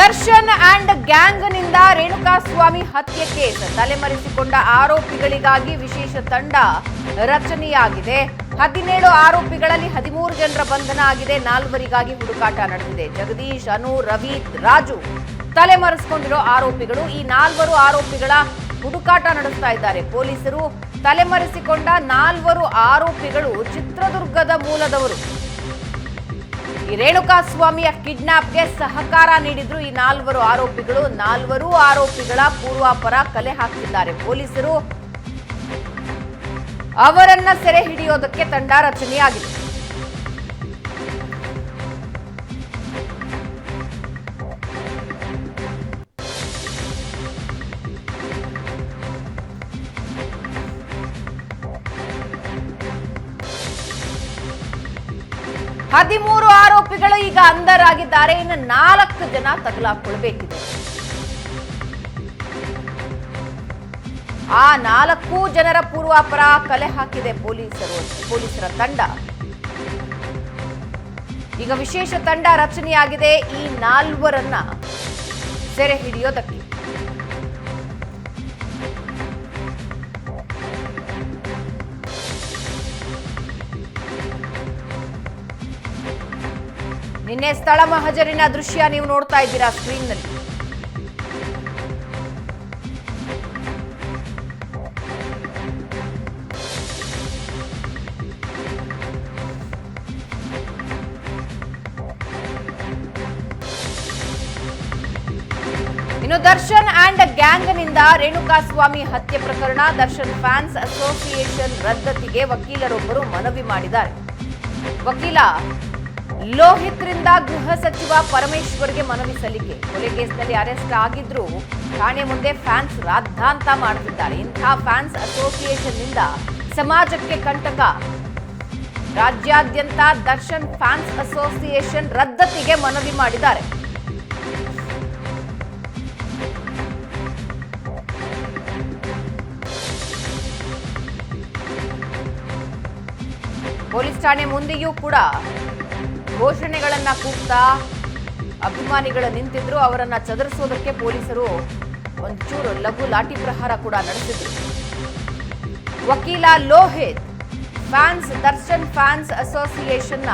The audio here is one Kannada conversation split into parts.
ದರ್ಶನ್ ಅಂಡ್ ಗ್ಯಾಂಗ್ನಿಂದ ರೇಣುಕಾಸ್ವಾಮಿ ಹತ್ಯೆ ಕೇಸ್ ತಲೆಮರೆಸಿಕೊಂಡ ಆರೋಪಿಗಳಿಗಾಗಿ ವಿಶೇಷ ತಂಡ ರಚನೆಯಾಗಿದೆ. 17 ಆರೋಪಿಗಳಲ್ಲಿ 13 ಜನರ ಬಂಧನ ಆಗಿದೆ. 4ವರಿಗಾಗಿ ಹುಡುಕಾಟ ನಡೆದಿದೆ. ಜಗದೀಶ್, ಅನು, ರವಿ, ರಾಜು ತಲೆಮರೆಸಿಕೊಂಡಿರೋ ಆರೋಪಿಗಳು. ಈ 4 ಆರೋಪಿಗಳ ಹುಡುಕಾಟ ನಡೆಸ್ತಾ ಇದ್ದಾರೆ ಪೊಲೀಸರು. ತಲೆಮರೆಸಿಕೊಂಡ 4 ಆರೋಪಿಗಳು ಚಿತ್ರದುರ್ಗದ ಮೂಲದವರು. ಈ ರೇಣುಕಾಸ್ವಾಮಿಯ ಕಿಡ್ನಾಪ್ಗೆ ಸಹಕಾರ ನೀಡಿದ್ರು ಈ 4 ಆರೋಪಿಗಳು. 4 ಆರೋಪಿಗಳ ಪೂರ್ವಾಪರ ಕಲೆ ಹಾಕ್ತಿದ್ದಾರೆ ಪೊಲೀಸರು. ಅವರನ್ನ ಸೆರೆ ಹಿಡಿಯೋದಕ್ಕೆ ತಂಡ ರಚನೆಯಾಗಿದೆ. ಹದಿಮೂರು ಆರೋಪಿಗಳು ಈಗ ಅಂಧರಾಗಿದ್ದಾರೆ. ಇನ್ನು 4 ಜನ ತಗಲಾಕೊಳ್ಬೇಕಿದೆ. ಆ 4 ಜನರ ಪೂರ್ವಾಪರ ಕಲೆ ಹಾಕಿದೆ ಪೊಲೀಸರ ತಂಡ. ಈಗ ವಿಶೇಷ ತಂಡ ರಚನೆಯಾಗಿದೆ ಈ 4ರನ್ನ ಸೆರೆ ಹಿಡಿಯೋದಕ್ಕೆ. ನಿನ್ನೆ ಸ್ಥಳ ಮಹಜರಿನ ದೃಶ್ಯ ನೀವು ನೋಡ್ತಾ ಇದ್ದೀರಾ ಸ್ಕ್ರೀನ್ನಲ್ಲಿ. ಇನ್ನು ದರ್ಶನ್ ಅಂಡ್ ಗ್ಯಾಂಗ್ನಿಂದ ರೇಣುಕಾಸ್ವಾಮಿ ಹತ್ಯೆ ಪ್ರಕರಣ. ದರ್ಶನ್ ಫ್ಯಾನ್ಸ್ ಅಸೋಸಿಯೇಷನ್ ರದ್ದತಿಗೆ ವಕೀಲರೊಬ್ಬರು ಮನವಿ ಮಾಡಿದ್ದಾರೆ. ವಕೀಲ ಲೋಹಿತ್ರಿಂದ ಗೃಹ ಸಚಿವ ಪರಮೇಶ್ವರ್ಗೆ ಮನವಿ ಸಲ್ಲಿಕೆ. ಕೊಲೆ ಕೇಸ್ನಲ್ಲಿ ಅರೆಸ್ಟ್ ಆಗಿದ್ರು ಠಾಣೆ ಮುಂದೆ ಫ್ಯಾನ್ಸ್ ರಾದ್ಧಾಂತ ಮಾಡುತ್ತಿದ್ದಾರೆ. ಇಂಥ ಫ್ಯಾನ್ಸ್ ಅಸೋಸಿಯೇಷನ್ನಿಂದ ಸಮಾಜಕ್ಕೆ ಕಂಟಕ. ರಾಜ್ಯಾದ್ಯಂತ ದರ್ಶನ್ ಫ್ಯಾನ್ಸ್ ಅಸೋಸಿಯೇಷನ್ ರದ್ದತಿಗೆ ಮನವಿ ಮಾಡಿದ್ದಾರೆ. ಪೊಲೀಸ್ ಠಾಣೆ ಮುಂದೆಯೂ ಕೂಡ ಘೋಷಣೆಗಳನ್ನ ಕೂಗ್ತಾ ಅಭಿಮಾನಿಗಳು ನಿಂತಿದ್ರು. ಅವರನ್ನ ಚದರಿಸೋದಕ್ಕೆ ಪೊಲೀಸರು ಒಂಚೂರು ಲಘು ಲಾಠಿ ಪ್ರಹಾರ ಕೂಡ ನಡೆಸಿದ್ರು. ವಕೀಲ ಲೋಹಿತ್ ದರ್ಶನ್ ಫ್ಯಾನ್ಸ್ ಅಸೋಸಿಯೇಷನ್ನ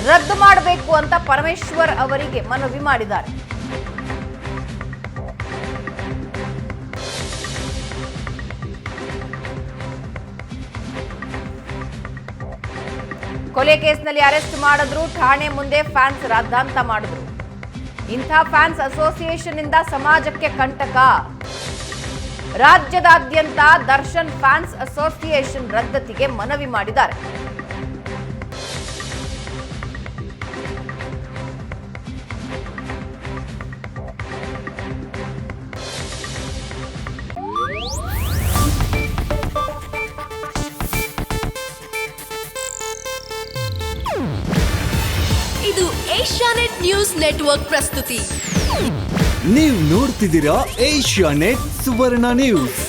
ರದ್ದು ಮಾಡಬೇಕು ಅಂತ ಪರಮೇಶ್ವರ್ ಅವರಿಗೆ ಮನವಿ ಮಾಡಿದ್ದಾರೆ. ಕೊಲೆ ಕೇಸ್ನಲ್ಲಿ ಅರೆಸ್ಟ್ ಮಾಡಿದ್ರು. ಠಾಣೆ ಮುಂದೆ ಫ್ಯಾನ್ಸ್ ರಾದ್ಧಾಂತ ಮಾಡಿದ್ರು. ಇಂಥ ಫ್ಯಾನ್ಸ್ ಅಸೋಸಿಯೇಷನ್ ಇಂದ ಸಮಾಜಕ್ಕೆ ಕಂಟಕ. ರಾಜ್ಯದಾದ್ಯಂತ ದರ್ಶನ್ ಫ್ಯಾನ್ಸ್ ಅಸೋಸಿಯೇಷನ್ ರದ್ದತಿಗೆ ಮನವಿ ಮಾಡಿದ್ದಾರೆ. ಇದು ಏಷ್ಯಾನೆಟ್ ನ್ಯೂಸ್ ನೆಟ್ವರ್ಕ್ ಪ್ರಸ್ತುತಿ. ನೀವು ನೋಡ್ತಿದ್ದೀರಾ ಏಷ್ಯಾನೆಟ್ ಸುವರ್ಣ ನ್ಯೂಸ್.